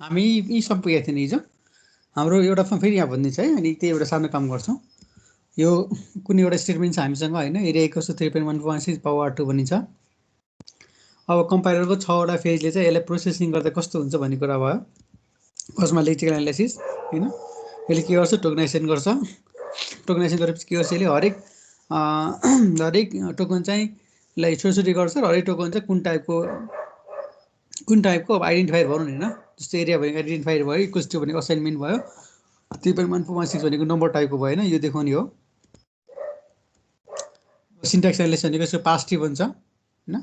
हामी यी सब पुगेको थियौँ नि हिजो। हाम्रो एउटा फेरि यहाँ भनिदिन्छ है, अनि त्यही एउटा सानो काम गर्छौँ। यो कुनै एउटा स्टेटमेन्ट छ हामीसँग होइन, एरिया इक्वल्स टु 3.146 पावर 2 भनिन्छ। अब कम्पाइलरको 6वटा फेजले चाहिँ यसलाई प्रोसेसिङ गर्दा कस्तो हुन्छ भन्ने कुरा भयो। फर्स्टमा लेक्सिकल एनालाइसिस होइन, यसले के गर्छ, टोकनाइजेसन गर्छ। टोकनाइजेसन गरेपछि के गर्छ, यसले हरेक टोकन चाहिँ लाई छोटछोटी गर्छ र हरेक टोकन चाहिँ कुन टाइपको अब आइडेन्टिफायर भनौँ न होइन, जस्तो एरिया भनेको आइडेन्टिफायर भयो, इक्वल्स टु भनेको असाइनमेन्ट भयो, 3.146 भनेको नम्बर टाइपको भयो होइन, यो देखाउने हो। सिन्ट्याक्स एनालाइसिस भनेको यसको पास्ट भन्छ होइन।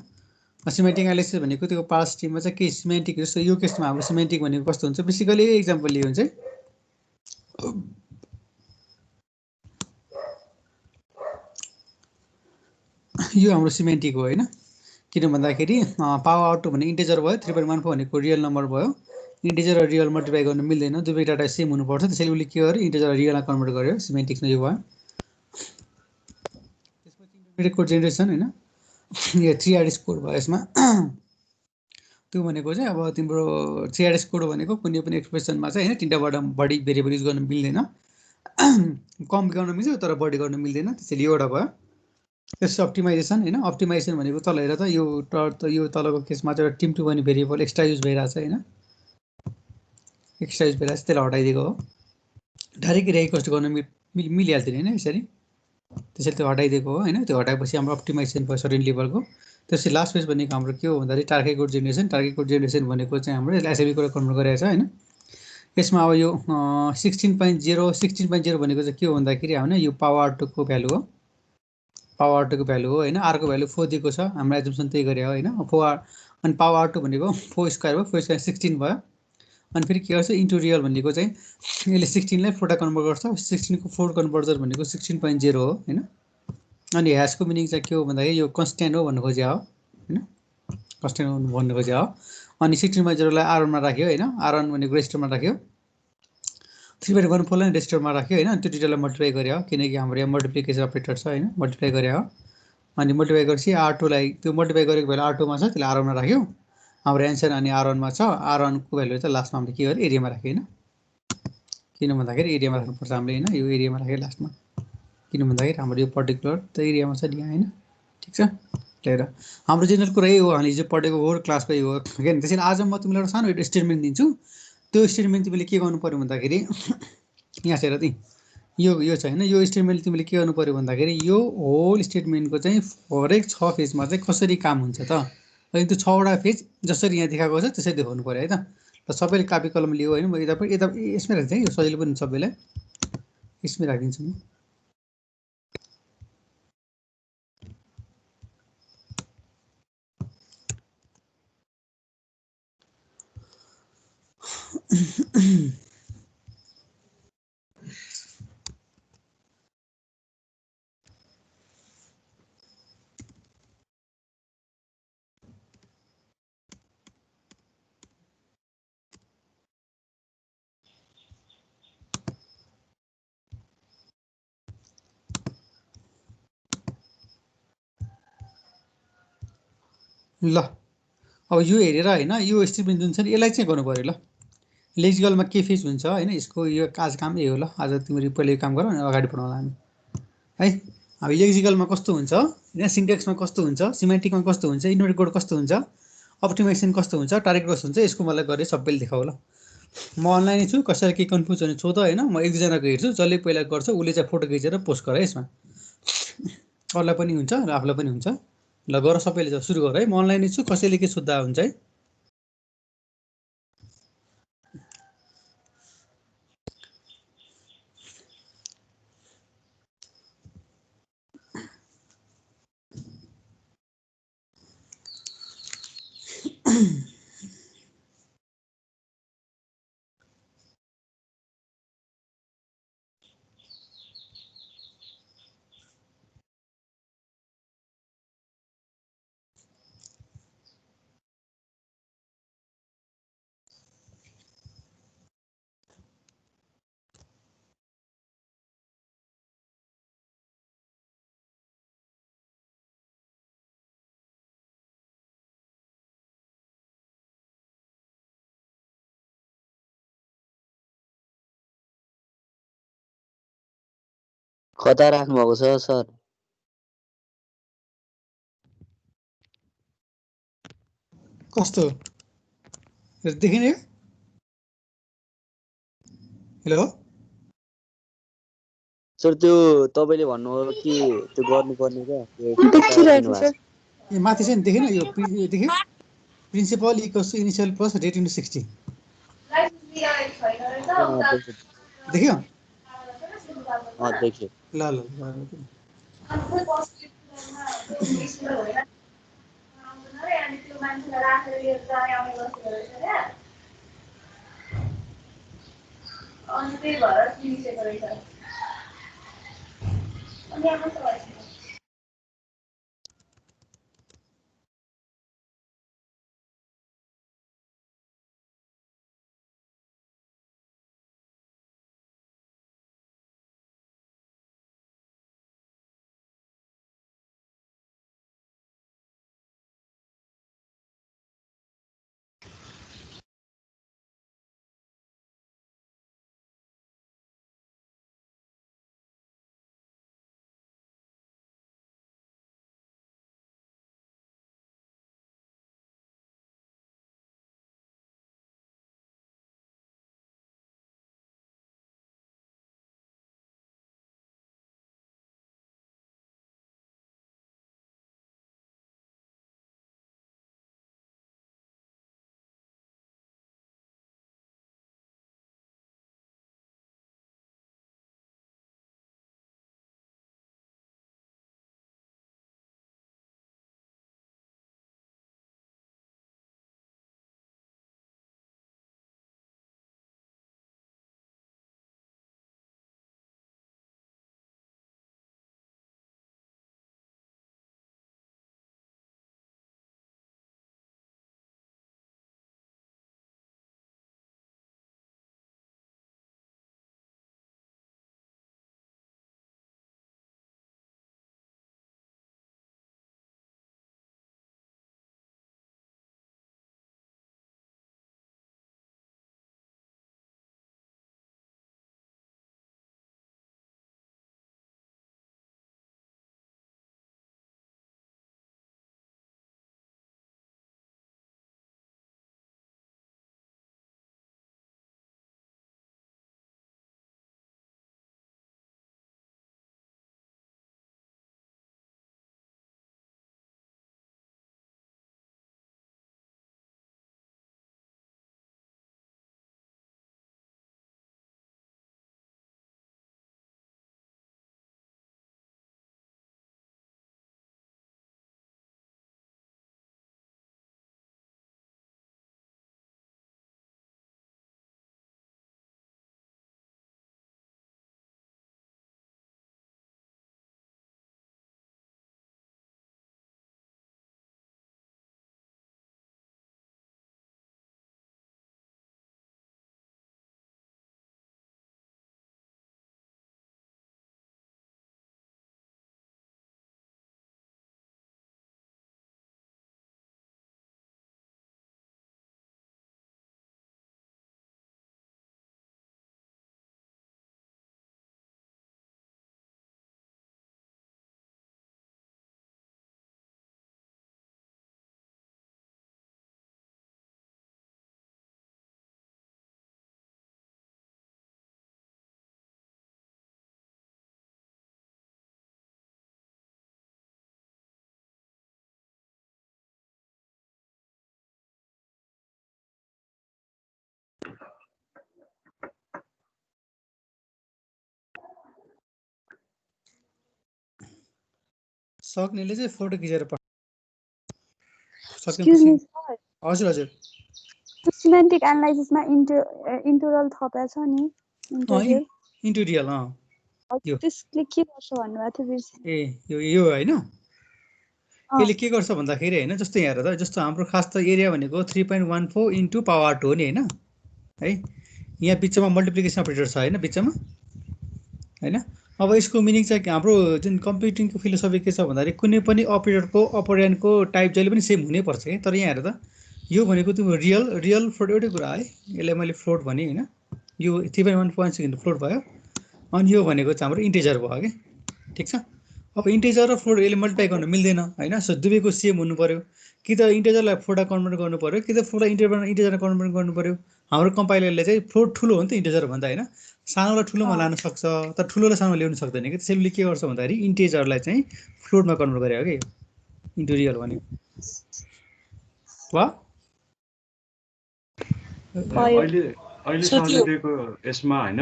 सिमेन्टिक एनालाइसिस भनेको त्यो पास्ट टिममा चाहिँ के सिमेन्टिक, जस्तो यो केसमा हाम्रो सिमेन्टिक भनेको कस्तो हुन्छ, बेसिकली एक्जाम्पल लियो भने चाहिँ यो हाम्रो सिमेन्टिक हो होइन। किन भन्दाखेरि पावर आउट भने इन्टिजर भयो, 3.14 भनेको रियल नम्बर भयो। इन्टिजर र रियल मल्टिप्लाई गर्न मिल्दैन, दुवै डाटा सेम हुनुपर्छ, त्यसैले उसले के गर्यो, इन्टिजर र रियलमा कन्भर्ट गर्यो, सिमेन्टिक्समा यो भयो। त्यसपछि इन्टरमिडिएट कोड जेनेरेसन होइन, यो 3RS कोड भयो यसमा। त्यो भनेको चाहिँ अब तिम्रो 3RS कोड भनेको कुनै पनि एक्सप्रेसनमा चाहिँ होइन, 3टाबाट बढी भेरिएबल युज गर्न मिल्दैन। कम गर्न मिल्छ तर बढी गर्न मिल्दैन, त्यसैले एउटा भयो। त्यसपछि अप्टिमाइजेसन होइन, अप्टिमाइजेसन भनेको तल हेर त, यो तलको केसमा चाहिँ टिम टू भन्ने भेरिएबल एक्स्ट्रा युज भइरहेछ होइन, एक्स्ट्रा युज भइरहेछ, त्यसलाई हटाइदिएको हो। डाइरेक्ट एरिया कस्ट गर्न मिलिहाल्थ्यो होइन यसरी, त्यसैले त्यो हटाइदिएको हो होइन। त्यो हटाएपछि हाम्रो अप्टिमाइजेसन भयो सर्टेन लेभलको। त्यसपछि लास्ट फेज भनेको हाम्रो के हो भन्दाखेरि target code generation. Target code generation भनेको चाहिँ हाम्रो यसलाई एसएबी कोड कन्भर्ट गरेको छ होइन। यसमा अब यो 16.0 भनेको चाहिँ के हो भन्दाखेरि होइन, यो पावर 2को भ्यालु हो, पावर 2को भ्यालु हो होइन। आरको भ्यालु 4 दिएको छ, हाम्रो एजुम्सन त्यही गरे हो होइन। 4 अनि पावर 2 भनेको 4 स्क्वायर भयो, 4 स्क्वायर 16 भयो। अनि फेरि के गर्छ, इन्टु रियल भनेको चाहिँ यसले 16लाई 4टा कन्भर्ट गर्छ, 16को 4 कन्भर्टर भनेको 16.0 हो होइन। अनि ह्यासको मिनिङ चाहिँ के हो भन्दाखेरि यो कन्सट्यान्ट हो भन्नु खोज्या हो होइन, कन्सट्यान्ट भन्नु खोज्या हो। अनि 16.0लाई आरनमा राख्यो होइन, आरन भनेको रेजिस्टरमा राख्यो, 3.14लाई रेजिस्टरमा राख्यो होइन। त्यो डिटेललाई मल्टिप्लाई गरे हो, किनकि हाम्रो यहाँ मल्टिप्लिकेसन अपरेटर छ होइन, मल्टिप्लाई गरे हो। अनि मल्टिप्लाई गरेपछि R2लाई त्यो मल्टिप्लाई गरेको भ्यालु R2मा छ, त्यसलाई R1मा राख्यो हाम्रो एन्सर। अनि R1मा छ, R1को भ्यालु चाहिँ लास्टमा हामीले के गर्यो, एरियामा राख्यो होइन। किन भन्दाखेरि एरियामा राख्नुपर्छ हामीले होइन, यो एरियामा राख्यो लास्टमा। किन भन्दाखेरि हाम्रो यो पर्टिकुलर त एरियामा छ यहाँ होइन, ठिक छ। लिएर हाम्रो जेनरल कुरा यही हो, हामीले हिजो पढेको होल क्लासको यही हो होइन। त्यसैले आज म तिमीलाई एउटा सानो एउटा स्टेटमेन्ट दिन्छु, त्यो स्टेटमेन्ट तिमीले के गर्नु पऱ्यो भन्दाखेरि यहाँ हेर ति, यो छ होइन, यो स्टेटमेन्ट तिमीले के गर्नु पऱ्यो भन्दाखेरि यो होल स्टेटमेन्टको चाहिँ हरेक 6 फेजमा चाहिँ कसरी काम हुन्छ त, अनि त्यो 6वटा फेज जसरी यहाँ देखाएको छ त्यसरी देखाउनु पऱ्यो है त। र सबैले कापी कलम लियो होइन, म यता यसमै राख्छ है, यो सजिलो पनि सबैलाई यसमै राखिदिन्छु म। ल अब यो हेरेर होइन, यो स्टेटमेन्ट जुन छ नि यसलाई चाहिँ गर्नु पऱ्यो। ल लेजिकलमा के फेज हुन्छ होइन, यसको यो आज काम यही हो। ल आज तिमीले पहिले काम गर, अगाडि बढाउँला हामी है। अब लेजिकलमा कस्तो हुन्छ यहाँ, सिन्टेक्समा कस्तो हुन्छ, सिमेन्टिकमा कस्तो हुन्छ, इन्टरमिडिएट कोड कस्तो हुन्छ, अप्टिमाइजेसन कस्तो हुन्छ, टार्गेट कस्तो हुन्छ, यसको मलाई गरेर सबैले देखाऊ। ल म अनलाइनै छु, कसैलाई केही कन्फ्युज भने सोध होइन, म 1-2जनाको हेर्छु, जसले पहिला गर्छ उसले चाहिँ फोटो खिचेर पोस्ट गर है यसमा, अरूलाई पनि हुन्छ र आफूलाई पनि हुन्छ। ल गर सबैले, सुरु गर है, म अनलाइनै छु, कसैले के सोद्धा हुन्छ है। कता राख्नु भएको छ सर? कस्तो देखिने? हेलो सर त्यो तपाईले भन्नुभयो कि त्यो गर्नुपर्ने क्या देखिरहेको छ सर। यो माथि चाहिँ देखेन यो देख्यो principal equals to initial plus rate into 60 देख्यो देखियो। ल ल सक्नेले चाहिँ फोटो खिचेर एक्सक्युज मी सर, हजुर हजुर सिमेन्टिक एनालाइसिसमा इन्टरल थपेको छ नि इन्टरल इन्टुरियल त्यसले के गर्छ भन्नुभएको थियो बिर्सेँ। ए यो हैन यसले के गर्छ भन्दाखेरि हैन जस्तो यहाँ हेर त जस्तो हाम्रो खास त एरिया भनेको 3.14 इन्टु पावर 2 हो नि हैन है यहाँ बिचमा मल्टिप्लिकेसन अपरेटर छ हैन बिचमा हैन। अब यसको मिनिङ चाहिँ हाम्रो जुन कम्प्युटिङको फिलोसफी के छ भन्दाखेरि कुनै पनि अपरेटरको अपरेन्डको टाइप जहिले पनि सेम हुनैपर्छ है। तर यहाँ हेर त यो भनेको तिम्रो रियल फ्लोट एउटै कुरा है। यसलाई मैले फ्लोट भने हैन यो 3.1 फ्लोट भयो अनि यो भनेको चाहिँ हाम्रो इन्टिजर भयो के ठिक छ। अब इन्टिजर र फ्लोट यसले मल्टिप्लाई गर्न मिल्दैन हैन। सो दुवैको सेम हुनु पर्यो, कि त इन्टिजरलाई फ्लोटमा कन्भर्ट गर्नु पर्यो कि त फ्लोटलाई इन्टिजरमा कन्भर्ट गर्नु पर्यो। हाम्रो कम्पाइलरले चाहिँ फ्लोट ठुलो हो नि त इन्टिजर भन्दा हैन, सानोलाई ठुलोमा लान सक्छ तर ठुलोलाई सानोमा ल्याउन सक्दैन कि। त्यसैले के गर्छ भन्दाखेरि इन्टिजरलाई चाहिँ फ्लोटमा कन्भर्ट गरे हो कि इन्टु रियल भन्यो वा। अहिले सरले दिएको यसमा हैन,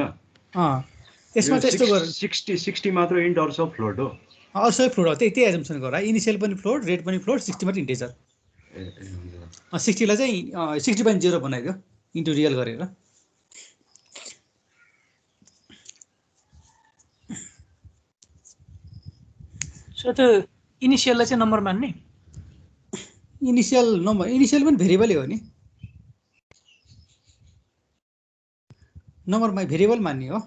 यसमा चाहिँ यस्तो गर 60 मात्र इन्ट अरू सब फ्लोट हो। सबै फ्लोट हो, त्यही एजम्सन गर। इनिसियल पनि फ्लोट, रेट पनि फ्लोट, 60 मात्र इन्टिजर। 60लाई चाहिँ 60.0 बनाइदियो इन्टु रियल गरेर। सो त्यो इनिसियललाई चाहिँ नम्बर मान्ने, इनिसियल नम्बर, इनिसियल पनि भेरिएबलै हो नि, नम्बरमा भेरिएबल मान्ने हो।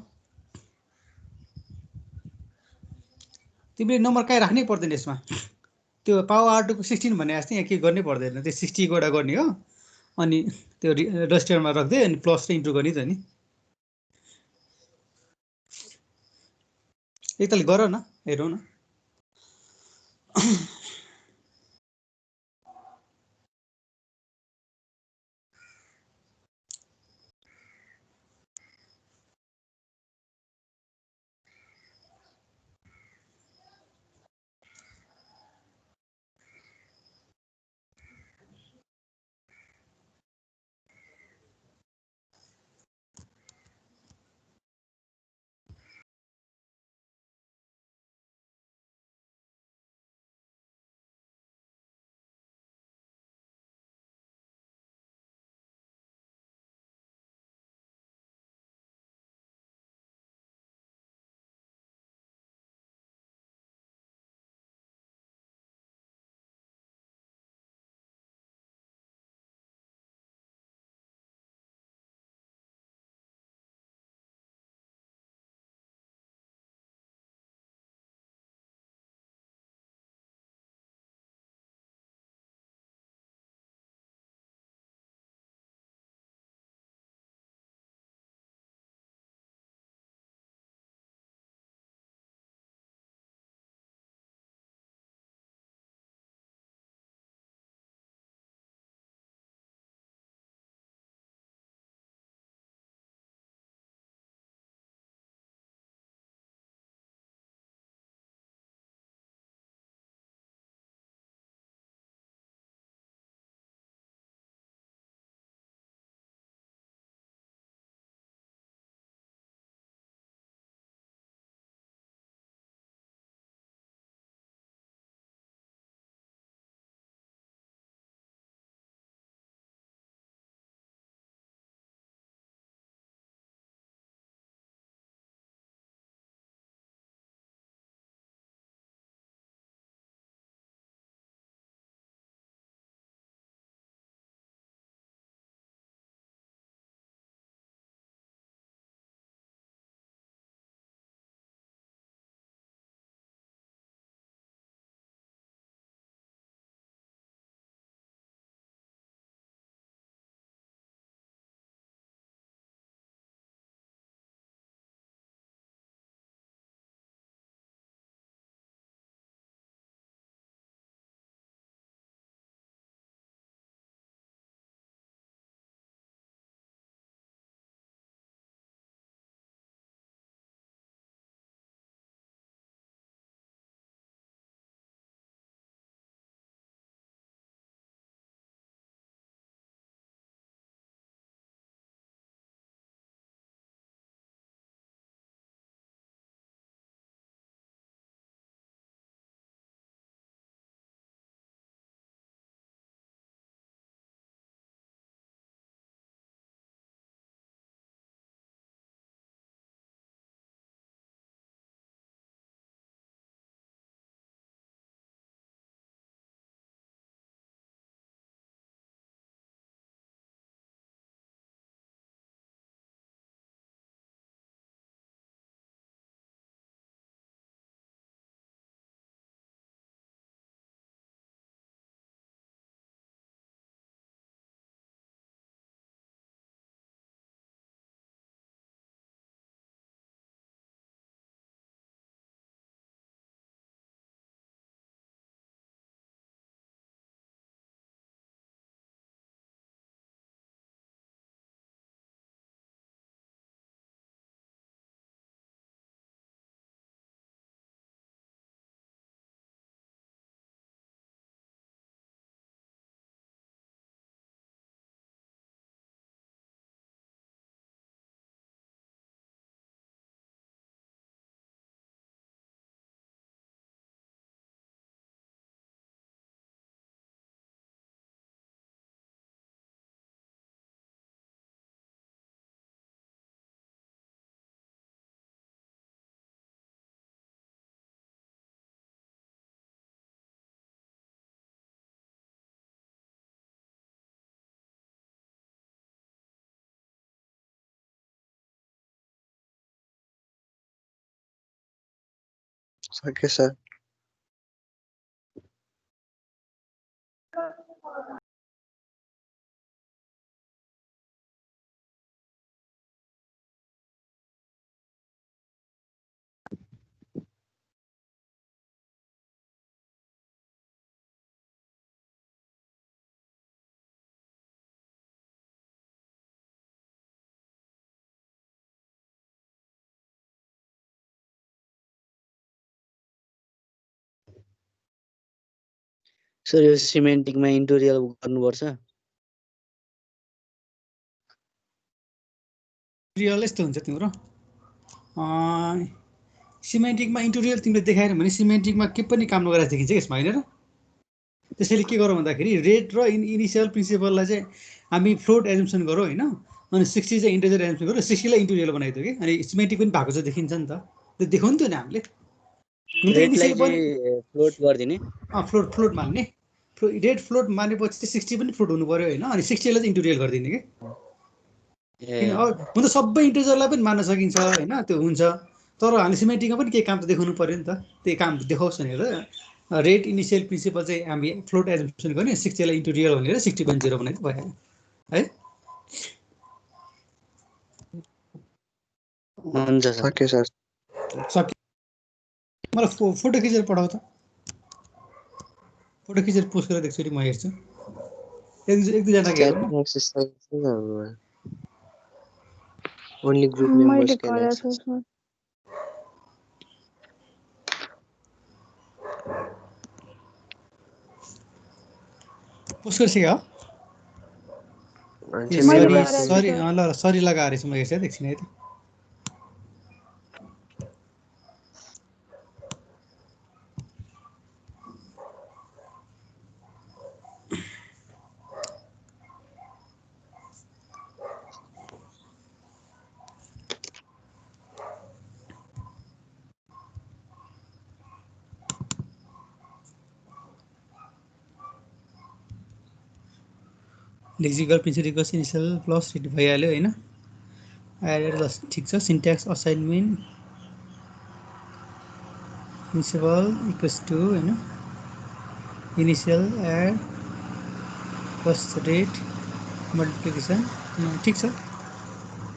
तिमीले नम्बर कहीँ राख्नै पर्दैन यसमा। त्यो पावर R2 को 16 भने जस्तै यहाँ के गर्नै पर्दैन, त्यो 60 को एउटा गर्ने हो अनि त्यो रजिस्टरमा राख्दै अनि प्लस र इन्टु गर्ने त नि। एकताल गर न, हेरौँ न। सक्यो सर। सर यो सिमेन्टिकमा इन्टुरियल गर्नुपर्छ। रियल यस्तो हुन्छ तिम्रो सिमेन्टिकमा इन्टुरियल तिमीले देखाएन भने सिमेन्टिकमा के पनि काम नगरेर देखिन्छ यसमा होइन र। त्यसैले के गरौँ भन्दाखेरि रेट र इनिसियल प्रिन्सिपललाई चाहिँ हामी फ्लोट एजम्सन गरौँ होइन, अनि 60 चाहिँ इन्टिजर एजम्सन गरौँ, 60लाई इन्टुरियल बनाइदियो कि, अनि सिमेन्टिक पनि भएको चाहिँ देखिन्छ नि त, त्यो देखाउनु नि हामीले। रेटलाई चाहिँ फ्लोट गरिदिने। फ्लोट मान्ने, रेट फ्लोट मानेपछि चाहिँ 60 पनि फ्लोट हुनु पर्यो होइन, अनि 60लाई चाहिँ इन्टुरियल गरिदिने कि। हुन त सबै इन्टिजरलाई पनि मान्न सकिन्छ होइन, त्यो हुन्छ, तर हामीले सिमेन्टिकमा पनि केही काम त देखाउनु पर्यो नि त, त्यही काम देखाउँछ भनेर रेट इनिसियल प्रिन्सिपल चाहिँ हामी फ्लोट एजम्सन गर्ने, 60लाई इन्टुरियल भनेर 60.0 बनाइदिनु भयो है। हुन्छ सर। सक्यो सर। सक्यो। मलाई फोटो खिचेर पठाऊ त, फोटो खिचेर पोस्ट गरेर देख्छु म हेर्छु, एक दुईजना हेरौँ न। Only group members can access. Post गरिसक्यो हो? सरी लगाएर म हेर्छु एकछिन है त। Lexical principle initial plus rate भइहाल्यो होइन, एड ठिक छ। Syntax assignment principle equals to होइन initial add plus rate multiplication, ठिक छ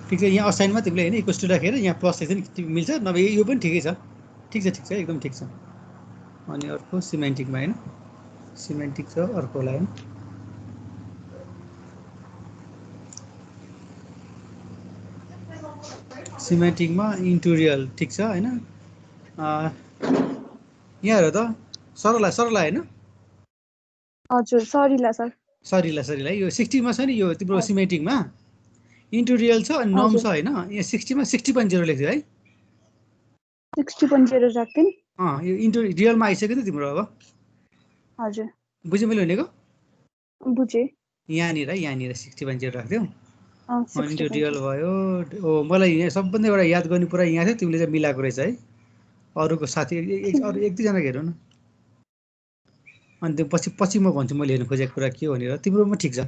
ठिक छ। यहाँ असाइनमा तिमीले होइन इक्वल्स टु राखेर यहाँ प्लस लेख्छ मिल्छ, नभए यो पनि ठिकै छ, ठिक छ एकदम ठिक छ। अनि अर्को सिमेन्टिकमा होइन, सिमेन्टिक छ अर्को लाइन, सिमेन्टिकमा इन्टुरियल ठिक छ होइन। यहाँ हेर त सरला होइन, हजुर सरिला सर, सरिला यो 60मा छ नि, यो तिम्रो सिमेन्टिकमा इन्टुरियल छ अनि नम छ होइन, यहाँ 60मा 60.0 लेख्थ्यो है, 60.0 राख्थेँ नि। यो इन्टुरियलमा आइसक्यो नि तिम्रो अब। हजुर बुझ्यो मैले भनेको? बुझेँ। यहाँनिर 60.0 राख्थ्यौ, इन्टुरियल 60.0 भयो। मलाई यहाँ सबभन्दा एउटा याद गर्ने पुरा यहाँ थियो, तिमीले चाहिँ मिलाएको रहेछ है, अरूको साथी अरू एक दुईजना हेरौँ न, अनि त्यो पछि म भन्छु मैले हेर्नु खोजेको कुरा के हो भनेर। तिम्रोमा ठिक छ,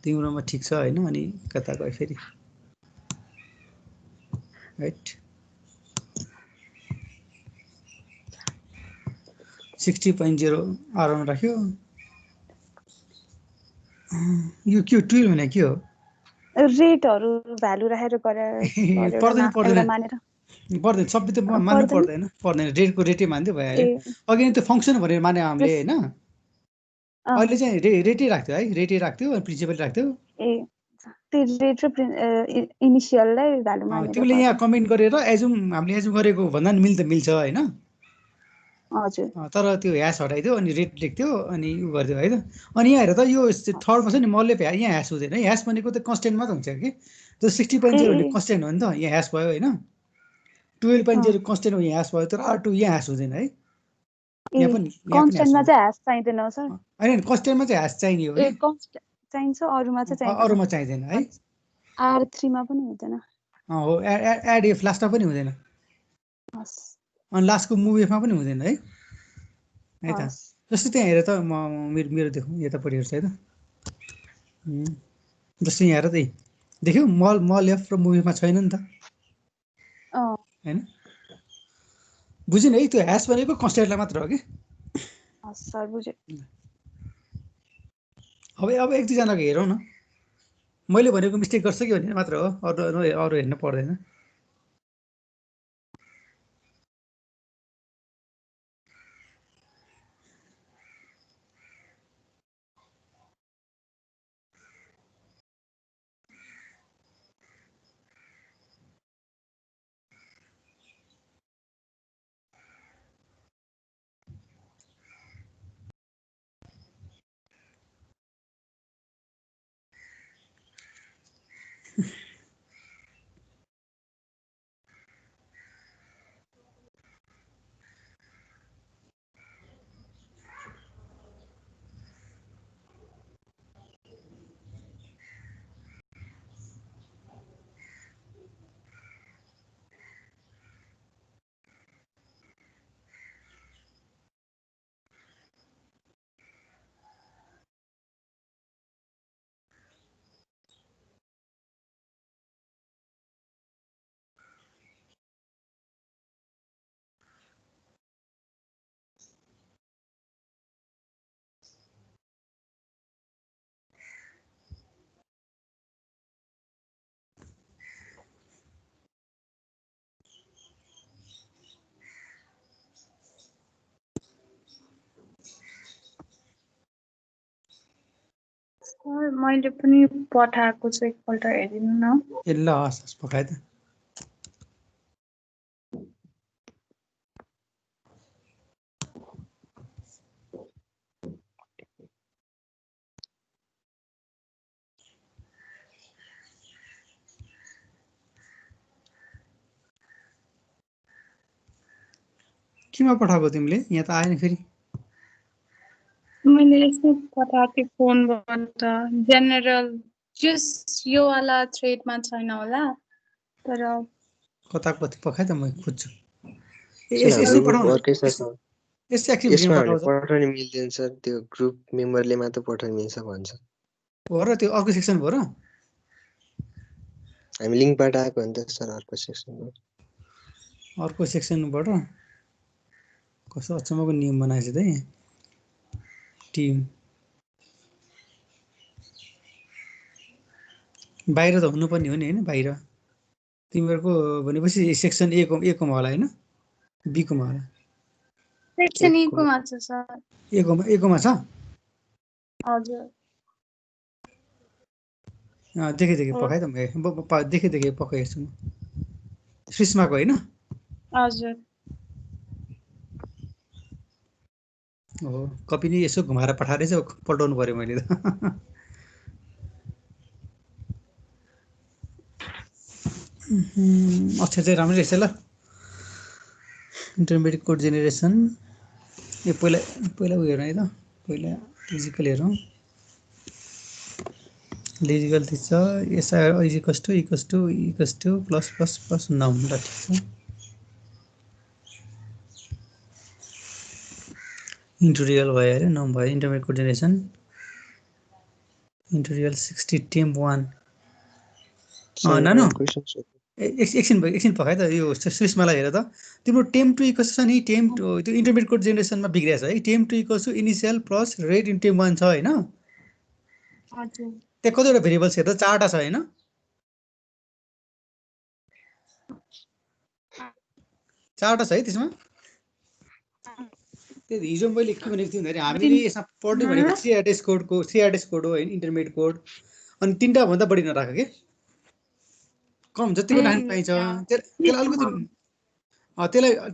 तिम्रोमा ठिक छ होइन, अनि कता गयो फेरि राइट। 60.0 आराम राख्यो। यो के हो 12 भने के हो? रेटहरू भ्यालु राखेर पर्दैन सबै त मान्नु पर्दैन रेटको रेटै मान्दै भइहाल्यो। अघि त्यो फङ्सन भनेर माने हामीले होइन, अहिले चाहिँ रेटै राख्थ्यो है, रेटै राख्थ्यो अनि प्रिन्सिपल राख्थ्यो। इनिसियललाई भ्यालु मानेर तिमीले यहाँ कमेन्ट गरेर हामीले एजुम गरेको भन्दा नि मिल्छ होइन। हजुर तर त्यो ह्यास हटाइदियो अनि रेट लेख्थ्यो अनि उ गरिदियो है त। अनि यहाँ हेर त यो थर्डमा छ नि मल्ले यहाँ ह्यास हुँदैन है, ह्यास भनेको त कन्स्टेन्ट मात्र हुन्छ कि, त्यो 60.0 भने कन्स्टेन्ट हो नि त, यहाँ ह्यास भयो होइन। 12.0 कन्स्टेन्ट हो, यहाँ ह्यास भयो, तर R2 यहाँ ह्यास हुँदैन है। यहाँ पनि कन्स्टेन्टमा चाहिँ ह्यास चाहिँदैन सर, होइन कन्स्टेन्टमा चाहिँ ह्यास चाहिने हो है, चाहिन्छ अरूमा चाहिँ अरूमा चाहिँदैन है। R3 मा पनि हुँदैन। हो एड एफ लास्टमा पनि हुँदैन, अनि लास्टको मुभ एफमा पनि हुँदैन है त। जस्तो त्यहाँ हेर त मेरो देखौँ यतापट्टि हेर्छ है त, जस्तो यहाँ हेर त देख्यौ मल एफ र मुभ एफमा छैन नि त होइन। बुझिन है त्यो ह्यास भनेको कन्स्ट्यान्टलाई मात्र हो कि सर बुझे अब एक दुईजनाको हेरौँ न मैले भनेको मिस्टेक गर्छ कि भनेर मात्र हो अरू हेर्न पर्दैन सर मैले पनि पठाएको छु एकपल्ट हेरिदिनु न ए ल हस् पकाए त केमा पठाएको तिमीले यहाँ त आएन फेरि मैले यसमै पठाएको थिएँ फोनबाट जेनरल जस्ट यो वाला थ्रेडमा छैन होला तर कता कति पकाए त म खोज्छु सर यसरी हाम्रो पठाउन अर्कै छ सर यसै एक्टिभ यसमा हामीले पठाउँछ पठाउन मिल्दैन सर त्यो ग्रुप मेम्बरले मात्र पठाउन मिल्छ भन्छ हो र त्यो अर्को सेक्सन भयो र हामी लिङ्कबाट आएको हो नि त सर अर्को सेक्सनमा अर्को सेक्सनबाट कस्तो अचम्मको नियम बनाएछ त यहाँ टिम बाहिर त हुनुपर्ने हो नि होइन बाहिर तिमीहरूको भनेपछि सेक्सन ए कोमा होला होइन बी कोमा होला सेक्सन ई कोमा छ सर ए कोमा छ हजुर देखेँ पकाएँ त म देखेँ पकाइ हेर्छु म सुषमाको होइन हजुर हो कपी नि यसो घुमाएर पठाएर चाहिँ पल्टाउनु पर्यो मैले त अक्षर चाहिँ राम्रै रहेछ ल इन्टरमिडिएट कोड जेनेरेसन यो पहिला उयो हेरौँ है त पहिला फिजिकल हेरौँ लिजिकल ठिक छ SR equals to plus noun ल ठिक छ इन्टुरियल भयो अरे नाउन भयो इन्टरमिडिएट कोड जेनेरेसन इन्टुरियल 60 टेम्प 1 नानु एकछिन पकाए त यो सुषमालाई हेर त तिम्रो टेम्प टु इक्वस छ नि टेम्प त्यो इन्टरमिडिएट कोड जेनेरेसनमा बिग्रिएको छ है temp two equals to initial plus rate in temp 1 छ होइन हजुर त्यहाँ कतिवटा भेरिएबल्स हेर्दा 4टा छ होइन 4टा छ है त्यसमा त्यो हिजो मैले के भनेको थिएँ भन्दाखेरि हामीले यसमा पढ्ने भनेको 3 एड्रेस कोड हो होइन इन्टरमिडिएट कोड अनि 3टा भन्दा बढी नराख के कम जतिको राख्न पाइन्छ त्यसलाई अलिकति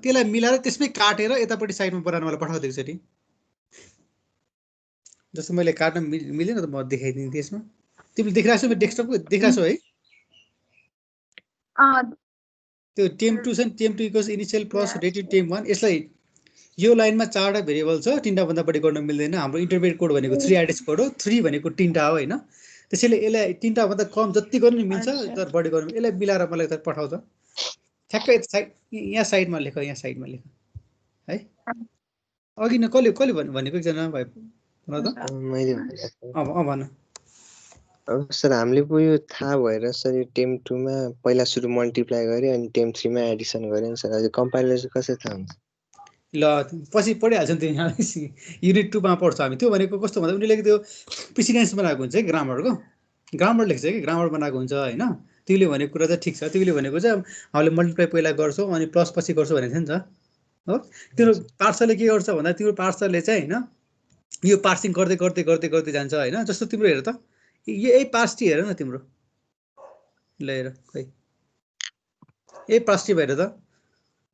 त्यसलाई मिलाएर त्यसमै काटेर यतापट्टि साइडमा बनाएर मलाई पठाउँदै एकचोटि जस्तो मैले काट्न मिलेन त म देखाइदिन्छु त्यसमा तिमीले देखिरहेको छौ डेस्कटपको देखिरहेको छौ है त्यो टेम्प टु छ नि temp two equals initial plus rate in temp 1 यसलाई यो लाइनमा 4टा भेरिएबल छ 3टा भन्दा बढी गर्न मिल्दैन हाम्रो इन्टरमिडिएट कोड भनेको 3 एड्रेस कोड हो 3 भनेको 3टा हो होइन त्यसैले यसलाई 3टा भन्दा कम जति गर्नु मिल्छ तर बढी गर्नु यसलाई मिलाएर मलाई त पठाउ त ठ्याक्कै यहाँ साइडमा लेख है अघि न कसले भनेको एकजना भाइ भन त मैले भन अब सर हामीले पो यो थाहा भएर सर यो टेम्प 2 मा पहिला सुरु मल्टिप्लाई गरे अनि टेम्प 3 मा एडिसन गरे नि सर अझै कम्पाइलर चाहिँ कसरी थाहा हुन्छ ल पछि पढिहाल्छ नि तिमी युनिट 2 मा पढ्छ हामी। त्यो भनेको कस्तो भन्दा उनीले त्यो प्रेसिडेन्स बनाएको हुन्छ है ग्रामरको, ग्रामर लेख्छ कि ग्रामर बनाएको हुन्छ होइन। तिमीले भनेको कुरा चाहिँ ठिक छ, तिमीले भनेको चाहिँ हामीले मल्टिप्लाई पहिला गर्छौँ अनि प्लस पछि गर्छौँ भनेको थियो नि त हो। तिम्रो पार्सलले के गर्छ भन्दा तिम्रो पार्सलले चाहिँ होइन यो पार्सिङ गर्दै गर्दै गर्दै गर्दै जान्छ होइन। जस्तो तिम्रो हेर त यही पार्सटी हेर न तिम्रो, ल हेर खै यही पार्सटी भएर त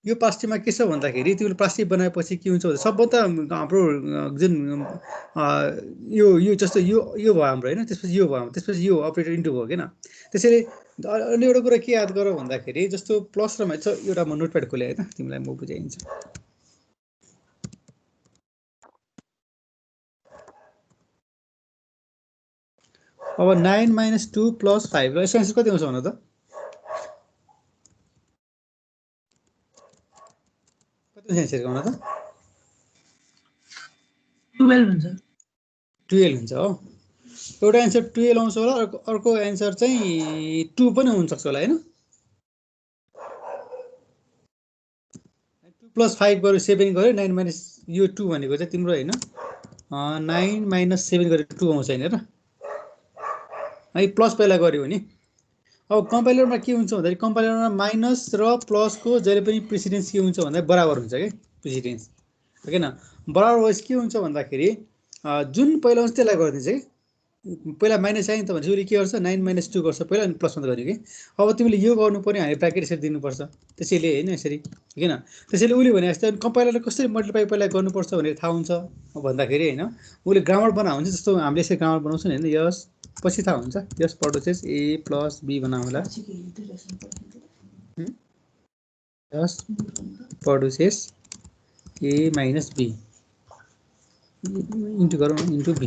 यो पास्टीमा के छ भन्दाखेरि तिमीले पास्टी बनाएपछि के हुन्छ भन्दा सबभन्दा हाम्रो जुन यो जस्तो यो भयो हाम्रो होइन, त्यसपछि यो भयो, त्यसपछि यो अपरेटर इन्टु भयो किन। त्यसैले अनि एउटा कुरा के याद गर भन्दाखेरि जस्तो प्लस र माइनस एउटा म नोटप्याड खोलेँ होइन तिमीलाई म बुझाइदिन्छु। अब 9 - 2 + 5 र यसको आन्सर कति आउँछ भन त? कति आन्सर गर्नु त? 12 हुन्छ। 12 हुन्छ हो। एउटा आन्सर 12 आउँछ होला, अर्को आन्सर चाहिँ 2 पनि हुनसक्छ होला होइन। 2 + 5 गरेर 7 गऱ्यो, 9 - यो 2 भनेको चाहिँ तिम्रो होइन 9 - 7 गरेर 2 आउँछ होइन र है, प्लस पहिला गऱ्यो भने। अब कम्पाइलरमा के हुन्छ भन्दाखेरि कम्पाइलरमा माइनस र प्लसको जहिले पनि प्रेसिडेन्स के हुन्छ भन्दा बराबर हुन्छ क्या प्रेसिडेन्स होइन। बराबर भएपछि के हुन्छ भन्दाखेरि जुन पहिला आउँछ त्यसलाई गरिदिन्छ कि पहिला माइनस आयो नि त भनेपछि उसले के गर्छ 9 - 2 गर्छ पहिला अनि प्लस मात्रै गर्यो कि। अब तिमीले यो गर्नु पर्यो हामी ब्राकेट यसरी दिनुपर्छ त्यसैले होइन यसरी किन। त्यसैले उसले भने जस्तै कम्पाइलरले कसरी मल्टिप्लाई पहिला गर्नुपर्छ भनेर थाहा हुन्छ भन्दाखेरि होइन उसले ग्रामर बनाएको हुन्छ। जस्तो हामीले यसरी ग्रामर बनाउँछ नि होइन, यस पछि थाहा हुन्छ यस प्रोड्युसेस A + B बनाऊ होला, यस प्रोड्युसेस A - B इन्टु गरौँ इन्टु B।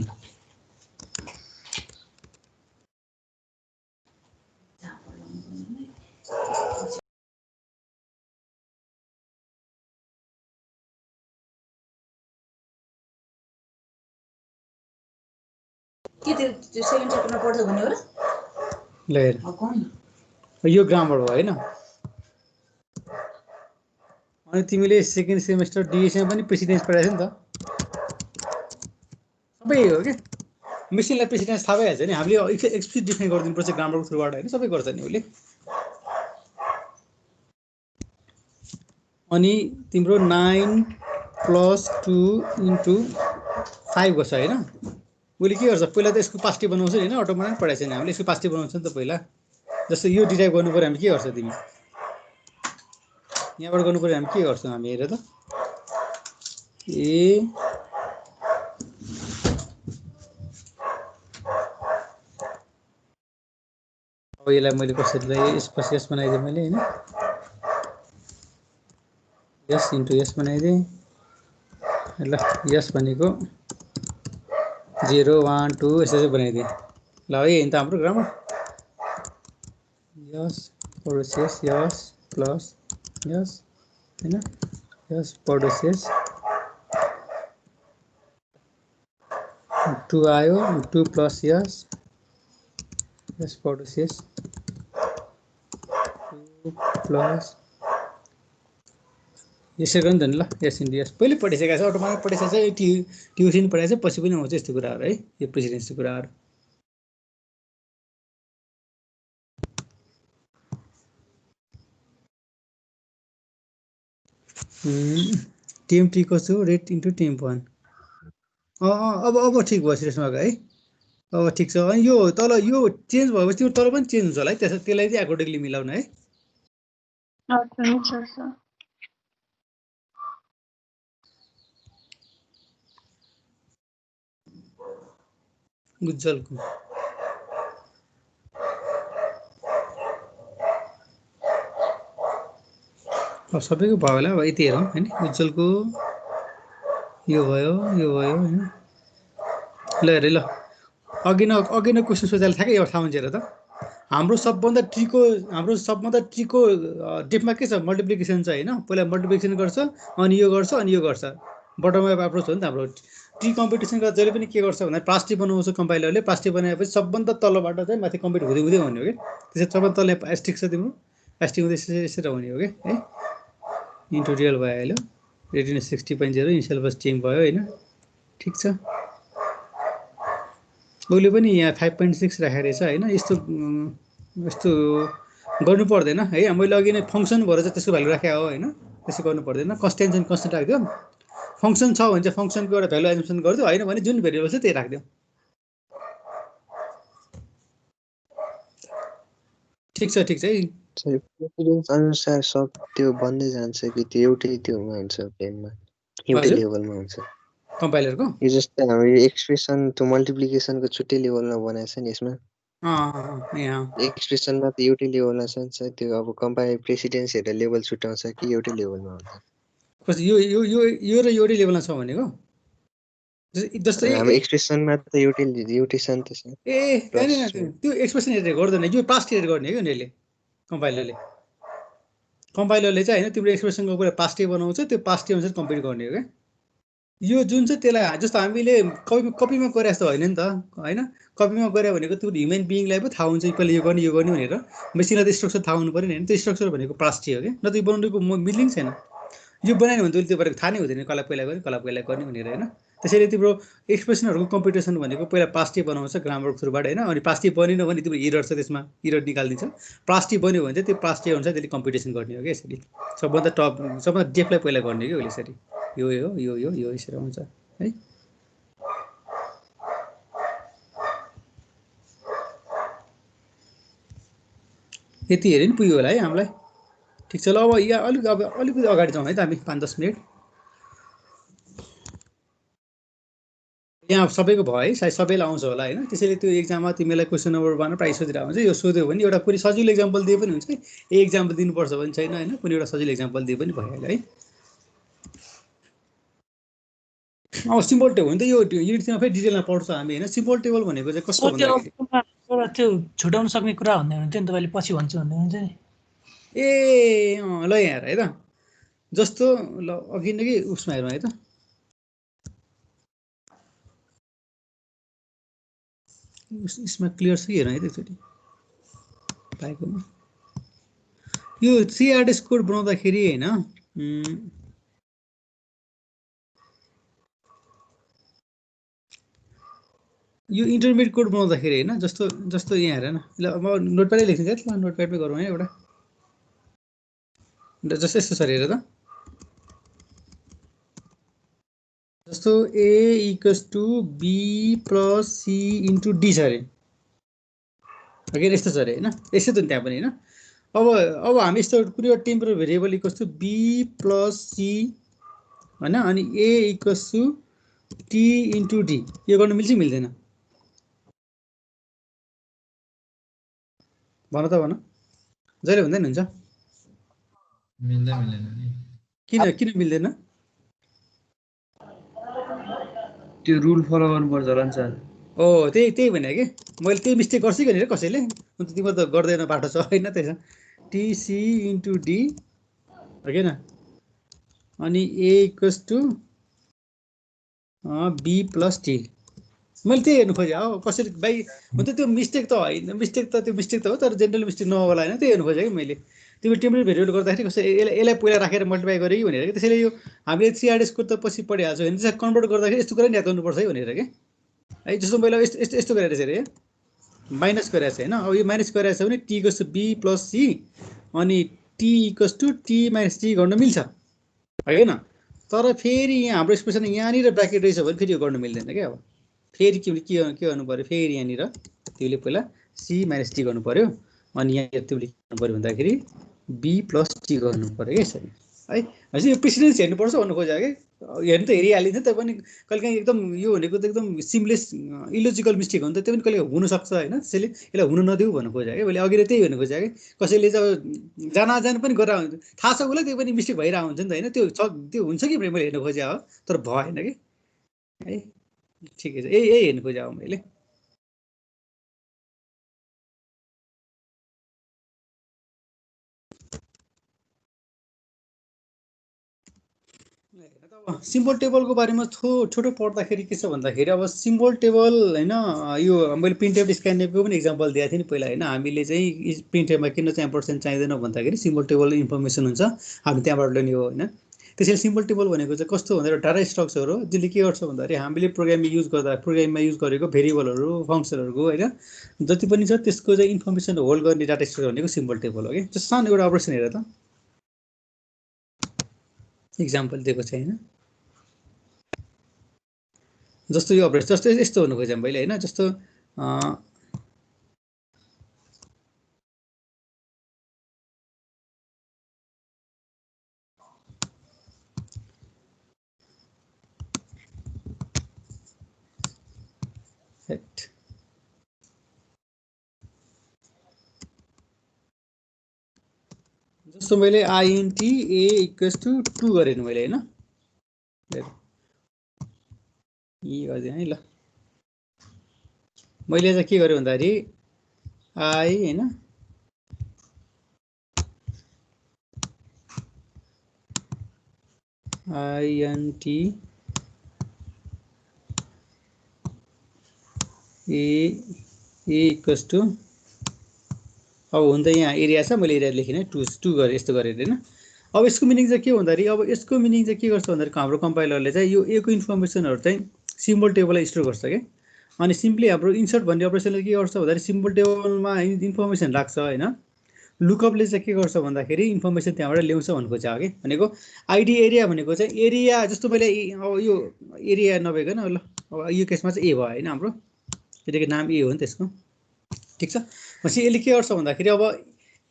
ल हेर यो ग्रामर हो होइन। अनि तिमीले सेकेन्ड सेमेस्टर डिएसमा पनि प्रेसिडेन्स पढाएको नि त, सबै हो कि मेसिनलाई प्रेसिडेन्स थाहा भइहाल्छ नि। हामीले एक्सप्लिसिट डिफाइन गरिदिनुपर्छ ग्रामरको थ्रुबाट होइन, सबै गर्छ नि उसले। अनि तिम्रो 9 + 2 * 5 गर्छ होइन। उसले के गर्छ पहिला त यसको पास्टी बनाउँछ होइन, अटोमा पढाएको छैन हामीले, यसको पास्टी बनाउँछ नि त पहिला। जस्तो यो डिराइभ गर्नु पऱ्यो हामी के गर्छ तिमी यहाँबाट गर्नु पऱ्यो हामी के गर्छौँ हामी हेर त अब यसलाई मैले कसरी यसपछि यस बनाइदिएँ मैले होइन, यस इन्टु यस बनाइदिएँ। ल यस भनेको 0 1 2 यसरी बनाइदिएँ। ल है त हाम्रो ग्रामर यस प्रोसेस यस प्लस यस होइन, यस प्रोसेस 2 आयो 2 + यस यस प्रोसेस 2 + यसरी गर्नु त नि। ल यस इन्टु यस पहिले पढिसकेको छ, अटोमा पढिसकेको छ, ट्युसन पढाएको छ, पछि पनि आउँछ यस्तो कुराहरू है, यो प्रेसिडेन्सको कुराहरू। टेम्प टी कस्तो रेट इन्टु टेम्प 1 अब ठिक भयो सुरेशमाको है, अब ठिक छ। अनि यो तल यो चेन्ज भएपछि त्यो तल पनि चेन्ज हुन्छ होला है, त्यसलाई चाहिँ एकोर्डिङली मिलाउन है। उज्जवलको अब सबैको भयो होला, अब यति हेरौँ होइन। उज्जवलको यो भयो होइन। ल हेर ल अघि न क्वेसन सोधेर थाहा एउटा थाहा हुन्छ हेर त हाम्रो सबभन्दा ट्रीको डिपमा के छ मल्टिप्लिकेसन छ होइन। पहिला मल्टिप्लिकेसन गर्छ अनि यो गर्छ अनि यो गर्छ, बटम अप एप्रोच हो नि त हाम्रो ट्री कम्पिटिसनका जहिले पनि के गर्छ भन्दा प्लास्टिक बनाउँछ कम्पाइलरले। प्लास्टिक बनाएपछि सबभन्दा तलबाट चाहिँ माथि कम्प्लिट हुँदै हुँदै हुने हो कि। त्यसरी सबभन्दा तल एस्टिक छ तिम्रो, एस्टिक हुँदै यसरी हुने हो कि है। इन्टु रियल भइहाल्यो रेटिना 60.0 इनिसियल बस चेन्ज भयो होइन ठिक छ उसले पनि यहाँ 5.6 राखेको रहेछ होइन यस्तो यस्तो गर्नु पर्दैन है मैले अघि नै फङ्सन भएर चाहिँ त्यसको भ्यालु राखेको हो होइन त्यसो गर्नु पर्दैन कन्स्ट्यान्ट चाहिँ कन्स्ट्यान्ट राखिदियो फङ्सन छ भने चाहिँ फङ्सनको एउटा भ्यालु एजम्सन गरिदियो होइन भने जुन भेरिएबल छ त्यही राखिदियो ठिक छ है प्रेसिडेन्स अनुसार सब त्यो बन्दै जान्छ कि त्यो एउटै त्योमा हुन्छ प्लेनमा एउटै हजुर लेभलमा हुन्छ कम्पाइलरको यो जस्तै हाम्रो एक्सप्रेसन त्यो मल्टिप्लिकेसनको छुट्टै लेभलमा बनाएको छ नि यसमा यहाँ एक्सप्रेसनमा त एउटै लेभलमा छ नि त्यो अब कम्पाइल प्रेसिडेन्स हेरेर लेभल छुट्याउँछ कि एउटै लेभलमा हुन्छ कस्तो यो यो यो यो र एउटै लेभलमा छ भनेको जस्तै हाम्रो एक्सप्रेसनमा त एउटै छ नि त सर ए त्यो एक्सप्रेसन हेरेर गर्दैन यो पास्ट हेरेर गर्ने हो उनीहरूले कम्पाइलरले चाहिँ होइन तिम्रो एक्सप्रेसनको कुरा पास्टै बनाउँछ त्यो पास्टै अनुसार कम्प्युट गर्ने हो क्या यो जुन चाहिँ त्यसलाई जस्तो हामीले कपीमा गरे जस्तो होइन नि त होइन कपीमा गरे भनेको त्यो ह्युमन बिइङलाई पो थाहा हुन्छ पहिला यो गर्ने भनेर मेसिनलाई त स्ट्रक्चर थाहा हुनु पऱ्यो नि होइन त्यो स्ट्रक्चर भनेको पास्टै हो क्या न त यो बनाउनुको मिलिङ छैन यो बनायो भने त्यो भनेको थाहा नै हुँदैन कसलाई पहिला गर्ने भनेर होइन त्यसैले तिम्रो एक्सप्रेसनहरूको कम्पिटिसन भनेको पहिला पास्टै बनाउँछ ग्रामर थ्रुबाट होइन अनि पास्टै बनेन भने तिम्रो इरर छ त्यसमा इरर निकालिदिन्छ पास्टै बन्यो भने चाहिँ त्यो पास्टै अनुसार त्यसले कम्पिटिसन गर्ने हो क्या यसरी सबभन्दा टप सबभन्दा डेफलाई पहिला गर्ने कि उसले यसरी यो यसरी आउँछ है यति हेऱ्यो नि पुग्यो होला है हामीलाई ठिक छ ल अब यहाँ अलिकति अगाडि जाउँ है त हामी 5-10 मिनट यहाँ सबैको भयो है सायद सबैलाई आउँछ होला होइन त्यसैले त्यो एक्जाममा तिमीलाई क्वेसन नम्बर 1 प्राइस सोधिरहेको हुन्छ यो सोध्यो भने एउटा कुनै सजिलो एक्जाम्पल दिए पनि हुन्छ ए एक्जाम्पल दिनुपर्छ भने छैन होइन कुनै एउटा सजिलो एक्जाम्पल दिए पनि भइहाल्यो है अब सिम्पल टेबल हो नि त यो युनिट 3 मा फेरि डिटेलमा पढ्छ हामी होइन सिम्पल टेबल भनेको चाहिँ कस्तो भन्दाखेरि त्यो छुटाउन सक्ने कुरा भन्दै हुनुहुन्थ्यो नि तपाईँले पछि भन्छु भन्दै हुनुहुन्छ नि ए ल यहाँ है त जस्तो ल अघि नै कि उसमा हेरौँ है त यसमा क्लियर छ कि हेरौँ है त एकचोटि पाएकोमा यो CRDS कोड बनाउँदाखेरि होइन यो इन्टरमिडिएट कोड बनाउँदाखेरि होइन जस्तो यहाँ हेर न ल म नोटप्याडै लेख्छु क्या नोटप्याडमै गरौँ है एउटा जस्तो यस्तो छ हेर त जस्तो A = B + C * D छ अरे यस्तो छ अरे होइन यस्तै त त्यहाँ पनि होइन अब हामी यस्तो कुनै एउटा टेम्पोरल भेरिएबल = B + C होइन अनि A = T * D यो गर्न मिल्छ मिल्दैन भन त भन जहिले हुँदैन हुन्छ किन मिल्दैन त्यो रुल फलो गर्नुपर्छ होला नि सर ओ त्यही भने कि मैले त्यही मिस्टेक गर्छु कि कसैले अन्त तिम्रो त गर्दैन बाटो छ होइन त्यसो TC * D हो कि न अनि A = B + T मैले त्यही हेर्नु खोजेँ हो कसरी भाइ हुन त त्यो मिस्टेक त होइन मिस्टेक त हो तर जेनरल मिस्टेक नहोला होइन त्यही हेर्नु खोजेँ कि मैले तिम्रो टेम्परेरी भेरिएबल गर्दाखेरि कसरी यसलाई पहिला राखेर मल्टिप्लाई गरेँ कि भनेर कि त्यसैले यो हामीले CRDS कोड त पछि पढिहाल्छौँ भने त्यसलाई कन्भर्ट गर्दाखेरि यस्तो कुरा नि याद गर्नुपर्छ है भनेर कि है जस्तो मैले यस्तो गरेर चाहिँ अरे माइनस गरेको छ होइन अब यो माइनस गरेको छ भने T = B + C अनि T = T - T गर्न मिल्छ होइन तर फेरि यहाँ हाम्रो एक्सप्रेसन यहाँनिर ब्राकेट रहेछ भने फेरि यो गर्न मिल्दैन क्या अब फेरि के गर्नु पऱ्यो फेरि यहाँनिर तिमीले पहिला C - T गर्नु पऱ्यो अनि यहाँ तिमीले के गर्नु पऱ्यो भन्दाखेरि B + T गर्नु पऱ्यो क्या यसरी है हजुर यो प्रेसिडेन्स हेर्नुपर्छ भन्नु खोजेको कि हेर्नु त हेरिहालिन्छ त्यो पनि कहिलेकाहीँ एकदम यो भनेको त एकदम सिमलेस इलोजिकल मिस्टेक हो नि त त्यो पनि कहिले हुनसक्छ होइन त्यसैले यसलाई हुनु नदेऊ भन्नु खोजेको कि मैले अघि नै त्यही भन्नु खोजेको कि कसैले चाहिँ जान पनि गरेर हुन्छ थाहा छ उसलाई त्यो पनि मिस्टेक भइरहेको हुन्छ नि त होइन त्यो हुन्छ कि मैले हेर्नु खोजेको हो तर भएन कि है ठिकै छ यही हेर्नु खोजेको हो मैले सिम्बल टेबलको बारेमा छोटो पढ्दाखेरि के छ भन्दाखेरि अब सिम्बल टेबल होइन यो मैले प्रिन्टएफ स्क्यानएफको पनि इक्जाम्पल दिएको थिएँ नि पहिला होइन हामीले चाहिँ प्रिन्टएफमा किन चाहिँ एम्परसेन्ट चाहिँदैन भन्दाखेरि सिम्बल टेबल इन्फर्मेसन हुन्छ हामी त्यहाँबाट ल्याउने हो होइन त्यसैले सिम्पल टेबल भनेको चाहिँ कस्तो भन्दा डाटा स्ट्रक्चर हो जसले के गर्छ भन्दाखेरि हामीले प्रोग्राममा युज गरेको भेरिएबलहरू फङ्सनहरूको होइन जति पनि छ त्यसको चाहिँ इन्फर्मेसन होल्ड गर्ने डाटा स्ट्रक्चर भनेको सिम्पल टेबल हो कि जस्तो सानो एउटा अपरेसन हेर त इक्जाम्पल दिएको छ होइन जस्तो यो अपरेसन जस्तो यस्तो हुनु खोजेँ मैले होइन जस्तो जस्तो मैले INT A = 2 गरेँ नि मैले होइन यी गरिदिएँ है ल मैले चाहिँ के गरेँ भन्दाखेरि I होइन INT A = अब हुन त यहाँ एरिया छ मैले एरिया लेखिनँ 2 गरेँ यस्तो गरेँ होइन अब यसको मिनिङ चाहिँ के भन्दाखेरि अब यसको मिनिङ चाहिँ के गर्छ भन्दाखेरि हाम्रो कम्पाइलरले चाहिँ यो A को इन्फर्मेसनहरू चाहिँ सिम्बल टेबललाई स्टोर गर्छ क्या अनि सिम्पली हाम्रो इन्सर्ट भन्ने अपरेसनले के गर्छ भन्दाखेरि सिम्बल टेबलमा इन्फर्मेसन राख्छ होइन लुकअपले चाहिँ के गर्छ भन्दाखेरि इन्फर्मेसन त्यहाँबाट ल्याउँछ भन्नु खोजेको कि भनेको आइडी एरिया भनेको चाहिँ एरिया जस्तो मैले अब यो एरिया नभइकन ल अब यो केसमा चाहिँ ए भयो होइन हाम्रो यतिको नाम ए हो नि त्यसको ठिक छ भनेपछि यसले के गर्छ भन्दाखेरि अब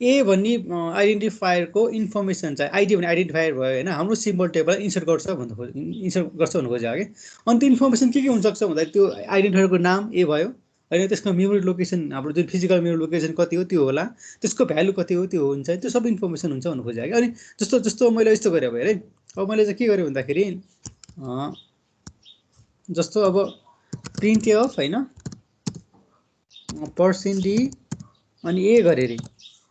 ए भन्ने आइडेन्टिफायरको इन्फर्मेसन चाहिँ आइडी भन्ने आइडेन्टिफायर भयो होइन हाम्रो सिम्बल टेबल इन्सर्ट गर्छ इन्सर्ट गर्छ भन्नु खोजेको कि अनि त्यो इन्फर्मेसन के हुनसक्छ भन्दाखेरि त्यो आइडेन्टिफायरको नाम ए भयो होइन त्यसको मेमोरी लोकेसन हाम्रो जुन फिजिकल मेमोरी लोकेसन कति हो त्यो होला त्यसको भ्यालु कति हो त्यो हुन्छ त्यो सब इन्फर्मेसन हुन्छ भन्नु खोजेको कि अनि जस्तो मैले यस्तो गरेँ भयो अरे अब मैले चाहिँ के गरेँ भन्दाखेरि जस्तो अब printf होइन %d अनि ए गरेँ अरे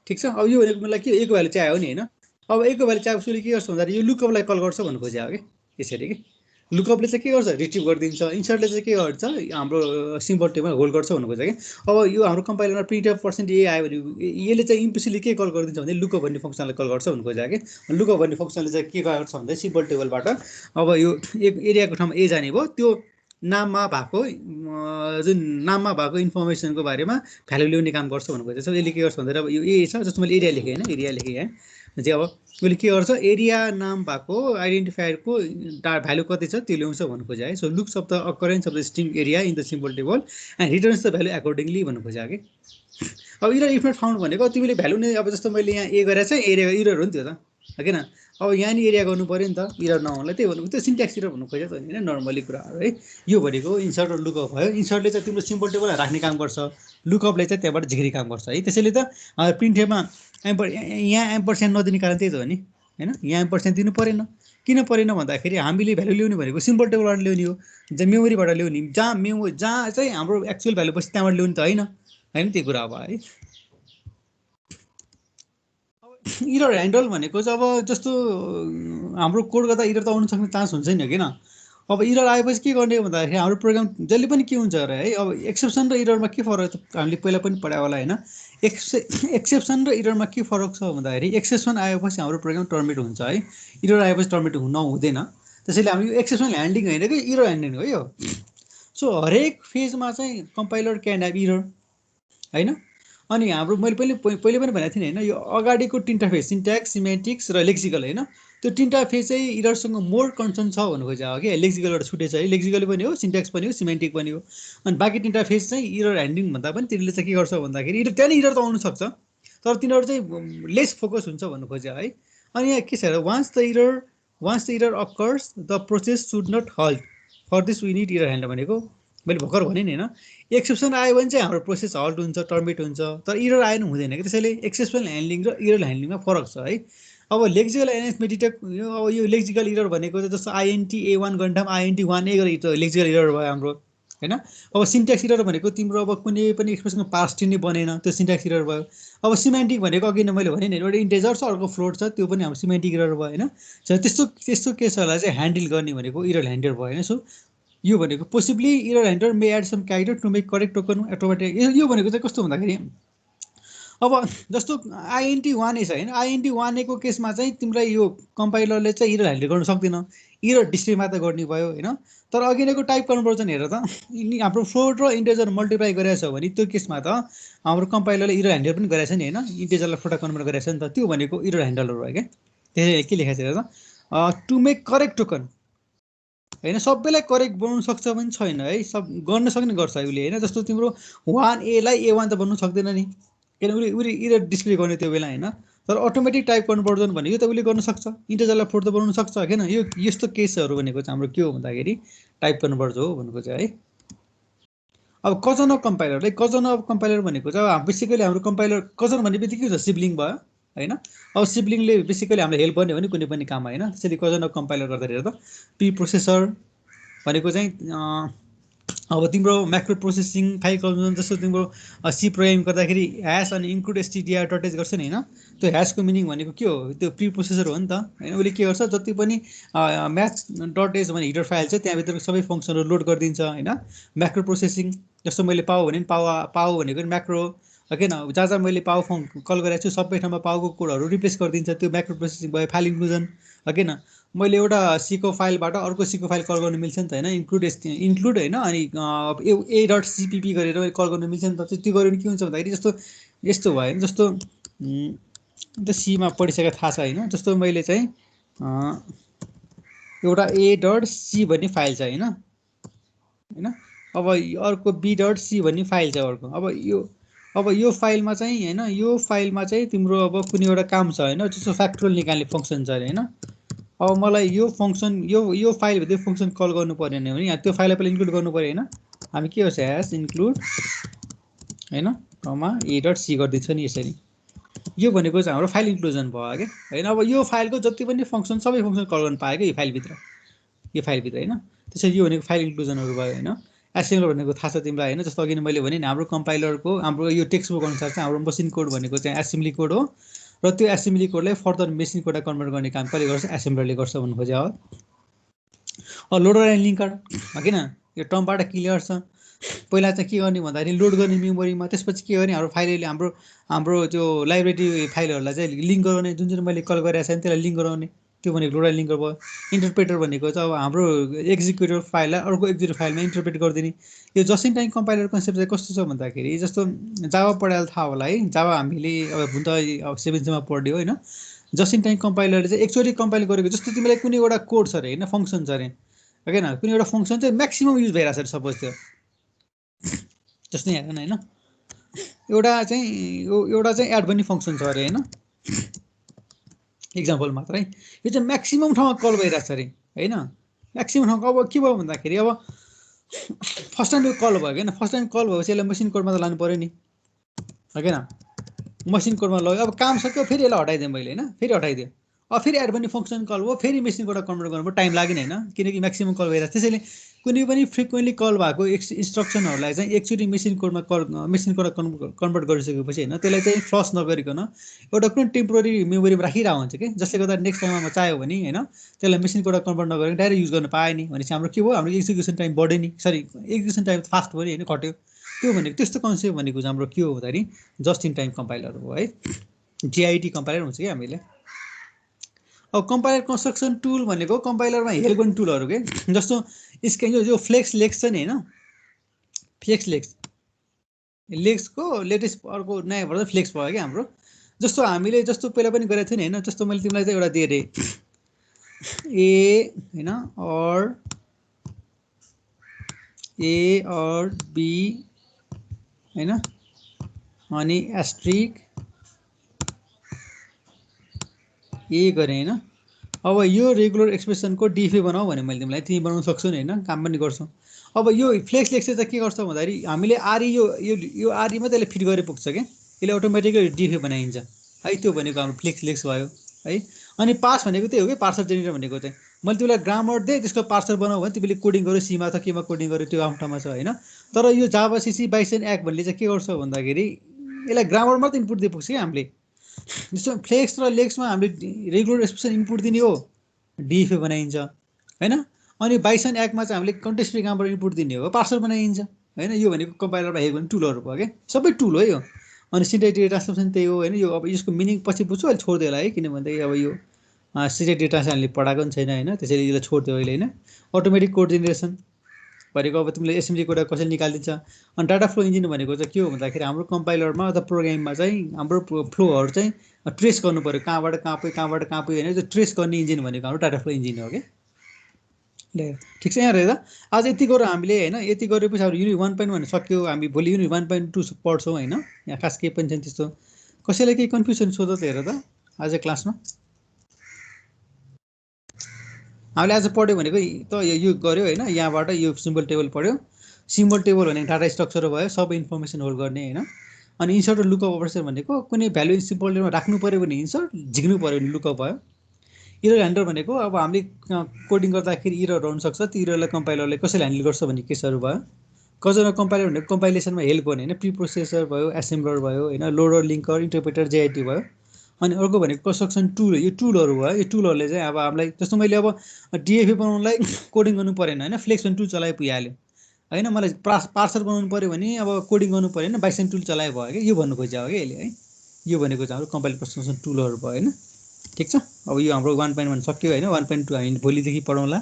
ठिक छ अब यो भनेको मलाई के एको भ्यालु चाहियो नि होइन अब एको भ्यालु चाहिएपछि उसले के गर्छ भन्दाखेरि यो लुकअपलाई कल गर्छ भन्नु खोजेको कि यसरी कि लुकअपले चाहिँ के गर्छ रिट्रिभ गरिदिन्छ इन्सर्टले चाहिँ के गर्छ हाम्रो सिम्बल टेबल होल्ड गर्छ भन्नु खोजेको कि अब यो हाम्रो कम्पाइलरमा printf %a आयो भने यसले चाहिँ इम्प्लिसिटली के कल गरिदिन्छ भने लुकअप भन्ने फङ्सनलाई कल गर्छ भन्नु खोजेको कि लुकअप भन्ने फङ्सनले चाहिँ के गर्छ भन्दा सिम्बल टेबलबाट अब यो एरियाको ठाउँमा ए जाने भयो त्यो नाममा भएको जुन नाममा भएको इन्फर्मेसनको बारेमा भ्यालु ल्याउने काम गर्छ भन्नु खोजेको छ यसले के गर्छ भन्दाखेरि अब यो ए छ जस्तो मैले एरिया लेखेँ होइन एरिया लेखेँ है चाहिँ अब उसले के गर्छ एरिया नाम भएको आइडेन्टिफायरको भ्यालु कति छ त्यो ल्याउँछ भन्नु खोजेको है so looks of the occurrence of the string area in the symbol table and returns the value accordingly भन्नु खोजेको कि अब इरर इफ नट फाउन्ड भनेको तिमीले भ्यालु नै अब जस्तो मैले यहाँ ए गरेर चाहिँ एरिया इरर हो नि त्यो त किन अब यहाँ नि एरिया गर्नु पऱ्यो नि त इरर नहुनलाई त्यही भनेको त्यो सिन्ट्याक्स इरर भन्नु खोजेको त होइन नर्मली कुराहरू है यो भनेको इन्सर्ट र लुकअप भयो इन्सर्टले चाहिँ तिम्रो सिम्बल टेबल राख्ने काम गर्छ लुकअपले चाहिँ त्यहाँबाट झिक्री काम गर्छ है त्यसैले त प्रिन्टमा यहाँ एम्परसेन्ट नदिने कारण त्यही त हो नि होइन यहाँ एम्परसेन्ट दिनु परेन किन परेन भन्दाखेरि हामीले भ्यालु ल्याउने भनेको सिम्बल टेबलबाट ल्याउने हो जहाँ मेमोरीबाट ल्याउने जहाँ चाहिँ हाम्रो एक्चुअल भ्यालु पछि त्यहाँबाट ल्याउने त होइन त्यो कुरा अब है इरर ह्यान्डल भनेको चाहिँ अब जस्तो हाम्रो कोड गर्दा इरर त आउनु सक्ने चान्स हुन्छ नि किन अब इरर आएपछि के गर्ने भन्दाखेरि हाम्रो प्रोग्राम जहिले पनि के हुन्छ अरे है अब एक्सेप्सन र इररमा के फरक हामीले पहिला पनि पढायो होला होइन एक्सेप्सन र इररमा के फरक छ भन्दाखेरि एक्सेप्सन आएपछि हाम्रो प्रोग्राम टर्मिनेट हुन्छ है इरर आएपछि टर्मिनेट हुँदैन त्यसैले हामी यो एक्सेप्सन ह्यान्डलिङ होइन कि इरर ह्यान्डलिङ हो यो सो हरेक फेजमा चाहिँ कम्पाइलर क्यान ह्याभ इरर होइन अनि हाम्रो मैले पहिले पनि भनेको थिएँ होइन यो अगाडिको तिनवटा फेज सिन्ट्याक्स सिमेन्टिक्स र लेक्सिकल होइन त्यो तिनवटा फेज चाहिँ इररसँग मोर कन्सर्न छ भन्नु खोजेको हो कि लेक्सिकलबाट छुटेछ है लेक्सिकल पनि हो सिन्ट्याक्स पनि हो सिमेन्टिक पनि हो अनि बाँकी तिनवटा फेज चाहिँ इरर ह्यान्डलिङ भन्दा पनि तिनीहरूले चाहिँ के गर्छ भन्दाखेरि त्यहाँ इरर त आउनु सक्छ तर तिनीहरू चाहिँ लेस फोकस हुन्छ भन्नु खोज्यो है अनि यहाँ के छ once the error occurs the process should not halt for this we need error handle भनेको मैले भर्खर भने नि होइन एक्सेप्सन आयो भने चाहिँ हाम्रो प्रोसेस हल्ट हुन्छ टर्मिनेट हुन्छ तर इरर आएन हुँदैन कि त्यसैले एक्सेप्सन ह्यान्डलिङ र इरर ह्यान्डलिङमा फरक छ है अब लेक्सिकल एनालिसिस अब यो लेक्सिकल इरर भनेको चाहिँ जस्तो INT A1 गर्ने ठाउँ INT 1A गरेर लेक्सिकल इरर भयो हाम्रो होइन अब सिन्ट्याक्स इरर भनेको तिम्रो अब कुनै पनि एक्सप्रेसनको पास्ट नै बनेन त्यो सिन्ट्याक्स इरर भयो अब सिमेन्टिक भनेको अघि नै मैले भने नि एउटा इन्टेजर छ अर्को फ्लोट छ त्यो पनि हाम्रो सिमेन्टिक इरर भयो होइन त्यस्तो केसहरूलाई चाहिँ ह्यान्डल गर्ने भनेको इरर ह्यान्डलर भयो होइन सो यो भनेको possibly error handler may add some character to make correct token automatic यो भनेको चाहिँ कस्तो भन्दाखेरि अब जस्तो INT1A छ हैन, INT1A को केसमा चाहिँ तिमीलाई यो कम्पाइलरले चाहिँ इरर ह्यान्डल गर्न सक्दैन, इरर डिस्प्ले मात्र गर्ने भयो हैन। तर अघि नैको टाइप कन्भर्जन हेर त, हाम्रो फ्लोट र इन्टिजर मल्टिप्लाई गरेछ भने त्यो केसमा त हाम्रो कम्पाइलरले इरर ह्यान्डल पनि गरेछ नि हैन, इन्टिजरलाई फ्लोटमा कन्भर्ट गरेछ नि त, त्यो भनेको इरर ह्यान्डलर हो क्या। त्यसले के लेखेको छ हेर त, टु मेक करेक्ट टोकन हैन, सबैलाई करेक्ट बनाउन सक्छ पनि छैन है, सब गर्न सक्ने गर्छ उसले हैन। जस्तो तिम्रो 1A लाई A1 त बनाउन सक्दैन नि, किन उसले इरर डिस्प्ले गर्ने त्यो बेला हैन। तर अटोमेटिक टाइप कन्भर्जन भनेको त उसले गर्न सक्छ, इन्टिजरलाई फ्लोट त बनाउन सक्छ हैन। यो यस्तो केसहरू भनेको चाहिँ हाम्रो के हो भन्दाखेरि टाइप कन्भर्ट हो भनेको चाहिँ है। अब कजन अफ कम्पाइलर है, कजन अफ कम्पाइलर भनेको चाहिँ बेसिकली हाम्रो कम्पाइलर कजन भन्ने बित्तिकै के हुन्छ, सिब्लिङ भयो हैन। अब सिब्लिङले बेसिकली हामीलाई हेल्प गर्ने हो नि कुनै पनि काममा हैन। त्यसरी कजन अफ कम्पाइलर गर्दाखेरि त प्री प्रोसेसर भनेको चाहिँ अब तिम्रो म्याक्रो प्रोसेसिङ फाइल कन्भर्जन, जस्तो तिम्रो सी प्रोग्रामिङ गर्दाखेरि ह्यास अनि इन्क्लुड str डट h गर्छ नि हैन। त्यो ह्यासको मिनिङ भनेको के हो, त्यो प्री प्रोसेसर हो नि त हैन। उसले के गर्छ, जति पनि म्याथ डट एच भन्ने हिडर फाइल छ त्यहाँभित्र सबै फङ्सनहरू लोड गरिदिन्छ हैन। म्याक्रो प्रोसेसिङ जस्तो मैले पाउ भने पाउ भनेको नि म्याक्रो किन, जहाँ मैले पाउ कल गरेको छु सबै ठाउँमा पाउको कोडहरू रिप्लेस गरिदिन्छ, त्यो म्याक्रो प्रोसेसिङ भयो। फाइल इन्क्लुजन किन, मैले एउटा सीको फाइलबाट अर्को सीको फाइल कल गर्न मिल्छ नि त हैन, इन्क्लुड हैन। अनि ए डट सीपीपी गरेर कल गर्न मिल्छ नि त। त्यो गऱ्यो भने के हुन्छ भन्दाखेरि जस्तो यस्तो भयो नि, जस्तो त्यो सीमा पढिसकेको थाहा छ हैन। जस्तो मैले चाहिँ एउटा ए डट सी भन्ने फाइल छ हैन हैन। अब अर्को बी डट सी भन्ने फाइल छ अर्को। अब यो फाइलमा चाहिँ हैन, यो फाइलमा चाहिँ तिम्रो अब कुनै एउटा काम छ हैन, जस्तो फ्याक्टोरियल निकाल्ने फङ्सन छ हैन। अब मलाई यो फङ्सन यो फाइलभित्र फङ्सन कल गर्नु परेन भने यहाँ त्यो फाइललाई पहिला इन्क्लुड गर्नु पऱ्यो हैन। हामी के गर्छ, ह्यास इन्क्लुड हैन कमा ए डट सी गरिदिन्छ नि यसरी। यो भनेको चाहिँ हाम्रो फाइल इन्क्लुजन भयो क्या हैन। अब यो फाइलको जति पनि फङ्सन सबै फङ्सन कल गर्न पायो क्या यो फाइलभित्र हैन। त्यसरी यो भनेको फाइल इन्क्लुजनहरू भयो हैन। एसेम्बलर भनेको थाहा छ तिमीलाई हैन। जस्तो अघि मैले भने नि हाम्रो कम्पाइलरको हाम्रो यो टेक्स्ट बुक अनुसार चाहिँ हाम्रो मसिन कोड भनेको चाहिँ एसेम्बली कोड हो, र त्यो एसेम्बली कोडलाई फर्दर मेसिन कोडमा कन्भर्ट गर्ने काम कसले गर्छ, एसेम्बलरले गर्छ भन्नु खोज्या हो। लोडर एन्ड लिङ्कर किन, यो टर्मबाट क्लियर छ। पहिला चाहिँ के गर्ने भन्दाखेरि लोड गर्ने मेमोरीमा, त्यसपछि के गर्ने हाम्रो फाइलले हाम्रो त्यो लाइब्रेरी फाइलहरूलाई चाहिँ लिङ्क गराउने, जुन जुन मैले कल गरेको छ त्यसलाई लिङ्क गराउने, त्यो भनेको लोड एन्ड लिङ्कर भयो। इन्टरप्रेटर भनेको चाहिँ अब हाम्रो एक्जिक्युटिभ फाइललाई अर्को एक्जिक्युटिभ फाइलमा इन्टरप्रेट गरिदिने। यो just in time compiler concept चाहिँ कस्तो छ भन्दाखेरि, जस्तो जावा पढाएर थाहा होला है, जावा हामीले अब हुन त अब 7मा पढ्यो होइन। जस्ट इन टाइम कम्पाइलरले चाहिँ एकचोटि कम्पाइल गरेको, जस्तो तिमीलाई कुनै एउटा कोड छ अरे होइन, फङ्सन छ अरे होइन, कुनै एउटा फङ्सन चाहिँ म्याक्सिमम् युज भइरहेको छ अरे सपोज, त्यो जस्तै हेर्नु होइन, एउटा चाहिँ एड भन्ने फङ्सन छ अरे होइन, इक्जाम्पल मात्र है। यो चाहिँ म्याक्सिमम् ठाउँमा कल भइरहेको छ अरे होइन, म्याक्सिमम् ठाउँमा। अब के भयो भन्दाखेरि अब फर्स्ट टाइम यो कल भयो होइन, फर्स्ट टाइम कल भएपछि यसलाई मसिन कोडमा त लानु पऱ्यो नि होइन। मसिन कोडमा लग्यो, अब काम सक्यो, फेरि यसलाई हटाइदिएँ मैले होइन, फेरि हटाइदिएँ। अब फेरि एड भन्ने फङ्सन कल भयो, फेरि मेसिन कोडमा कन्भर्ट गर्नु टाइम लागेन होइन, किनकि म्याक्सिमम् कल भइरहेको। त्यसैले कुनै पनि फ्रिक्वेन्टली कल भएको इन्स्ट्रक्सनहरूलाई चाहिँ एकचोटि मेसिन कोडमा कन्भर्ट गरिसकेपछि होइन, त्यसलाई चाहिँ फ्लस नगरिकन एउटा कुनै टेम्पोररी मेमोरीमा राखिरहेको हुन्छ कि, जसले गर्दा नेक्स्ट टाइममा चाह्यो भने होइन त्यसलाई मेसिन कोडमा कन्भर्ट नगरेर डाइरेक्ट युज गर्न पाएँ नि भनेपछि हाम्रो के भयो, हाम्रो एक्जिक्युसन टाइम बढ्यो नि, सरी एक्जिक्युसन टाइम फास्ट भयो नि होइन, घट्यो। त्यो भनेको त्यस्तो कन्सेप्ट भनेको चाहिँ हाम्रो के हो भन्दाखेरि जस्ट इन टाइम कम्पाइलर हो है, JIT कम्पाइलर हुन्छ कि हामीले। अब कम्पाइलर कन्स्ट्रक्सन टुल भनेको कम्पाइलरमा हेल्प गर्ने टुलहरू के, जस्तो यसको यो फ्लेक्स लेक्स छ नि होइन, फ्लेक्स लेक्सको लेटेस्ट अर्को नयाँ भर्जन फ्लेक्स भयो क्या हाम्रो। जस्तो हामीले जस्तो पहिला पनि गरेको थियो नि होइन, जस्तो मैले तिमीलाई चाहिँ एउटा दिएँ अरे ए और बी होइन, अनि एस्ट्रिक ए गरेँ होइन। अब यो रेगुलर एक्सप्रेसनको डिफे बनाऊ भने मैले तिमीलाई, तिमी बनाउन सक्छौ नि होइन, काम पनि गर्छौ। अब यो फ्लेक्स लेक्स चाहिँ के गर्छ भन्दाखेरि हामीले आरी यो आरीमा त्यसले फिट गरेर पुग्छ क्या, यसले अटोमेटिकली डिफे बनाइन्छ है। त्यो भनेको हाम्रो फ्लेक्स लेक्स भयो है। अनि पार्स भनेको त्यही हो कि, पार्सर जेनेरेटर भनेको चाहिँ मैले तिमीलाई ग्रामर दिएँ, त्यसको पार्सर बनाऊ भने तिमीले कोडिङ गर्यो, सीमा त केमा कोडिङ गर्यो त्यो आफ्नो ठाउँमा छ होइन। तर यो जावा CC बाइसन एक्ट भन्ने चाहिँ के गर्छ भन्दाखेरि यसलाई ग्रामर मात्र इनपुट दिए पुग्छ क्या हामीले। जस्तो फ्लेक्स र लेक्समा हामीले रेगुलर एक्सप्रेसन इनपुट दिने हो, डिएफए बनाइन्छ होइन। अनि बाइसन एक्टमा चाहिँ हामीले कन्टेक्स्ट प्रोग्रामबाट इनपुट दिने हो, पार्सर बनाइन्छ होइन। यो भनेको कम्पाइलरमा हेर्नु भने टुलहरू भयो क्या, सबै टुल हो यो। अनि सिन्ट्याक्टिक डेटा ट्रान्सफर्मेसन त्यही हो होइन। यो अब यसको मिनिङ पछि बुझ्छु, अहिले छोडिदियो होला है, किनभने अब यो सिन्ट्याक्टिक डेटा हामीले पढाएको पनि छैन होइन, त्यसैले यसलाई छोडिदियो अहिले होइन। अटोमेटिक कोड जेनेरेसन भनेको अब तिमीले एसेम्ब्ली कोड कसरी निकालिदिन्छ। अनि डाटा फ्लो इन्जिन भनेको चाहिँ के हो भन्दाखेरि हाम्रो कम्पाइलरमा अथवा प्रोग्राममा चाहिँ हाम्रो फ्लोहरू चाहिँ ट्रेस गर्नु पऱ्यो, कहाँबाट कहाँ पुग्यो होइन, त्यो ट्रेस गर्ने इन्जिन भनेको हाम्रो डाटा फ्लो इन्जिन हो कि। ठिक छ, यहाँ रहेछ। आज यति गरौँ हामीले होइन, यति गरेपछि अब युनिट 1.1 सक्यो, हामी भोलि युनिट 1.2 पढ्छौँ होइन। यहाँ खास केही पनि छैन त्यस्तो। कसैलाई केही कन्फ्युजन सोध त हेर त आज क्लासमा। हामीले आज पढ्यो भनेको त यो गऱ्यो होइन, यहाँबाट यो सिम्बल टेबल पढ्यो। सिम्बल टेबल भनेको डाटा स्ट्रक्चर भयो, सबै इन्फर्मेसन होल्ड गर्ने होइन। अनि इन्सर्ट र लुकअप अपरेसन भनेको कुनै भ्यालु सिम्बल टेबलमा राख्नु पऱ्यो भने इन्सर्ट, झिक्नु पऱ्यो भने लुकअप भयो। इरर ह्यान्डलर भनेको अब हामीले कोडिङ गर्दाखेरि इरर हुनसक्छ, त्यो इररलाई कम्पाइलरले कसरी ह्यान्डल गर्छ भन्ने केसहरू भयो। कतिजना कम्पाइलर भनेको कम्पाइलेसनमा हेल्प गर्ने होइन, प्री प्रोसेसर भयो, एसेम्बलर भयो होइन, लोडर, लिङ्कर, इन्टरप्रेटर, जेआइटी भयो। अनि अर्को भनेको कन्स्ट्रक्सन टुल, यो टुलहरू भयो। यो टुलहरूले चाहिँ अब हामीलाई जस्तो मैले अब डिएफए बनाउनुलाई कोडिङ गर्नु परेन होइन, फ्लेक्स पेन टुल चलाए पुगिहाल्यो होइन। मलाई पार्सर बनाउनु पऱ्यो भने अब कोडिङ गर्नु परेन, बाइसेन टुल चलाए भयो कि, यो भन्नु खोजेको हो कि यसले है। यो भनेको चाहिँ हाम्रो कम्पाइल कन्स्ट्रक्सन टुलहरू भयो होइन। ठिक छ, अब यो हाम्रो 1.1 सक्यो होइन, 1.2 हामी भोलिदेखि पढौँला।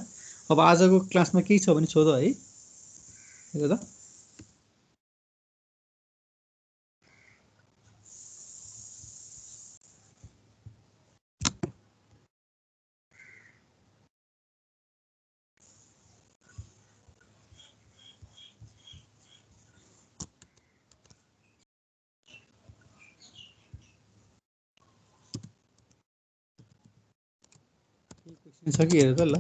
अब आजको क्लासमा केही छ भने सोध है, हेर त। छ कि हेर त ल।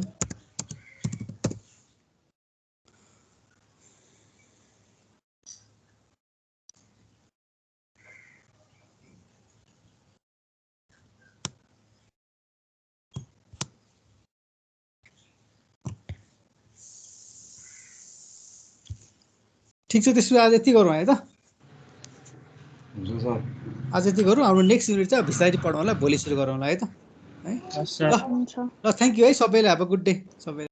ठिक छ, त्यसो आज यति गरौँ है त। हुन्छ सर। आज यति गरौँ, हाम्रो नेक्स्ट युनिट चाहिँ बिस्तारै पढौँला, भोलि सुरु गरौँला है त है। ल हुन्छ। ल, थ्याङ्क यू है सबैलाई, हेभ अ गुड डे सबैलाई।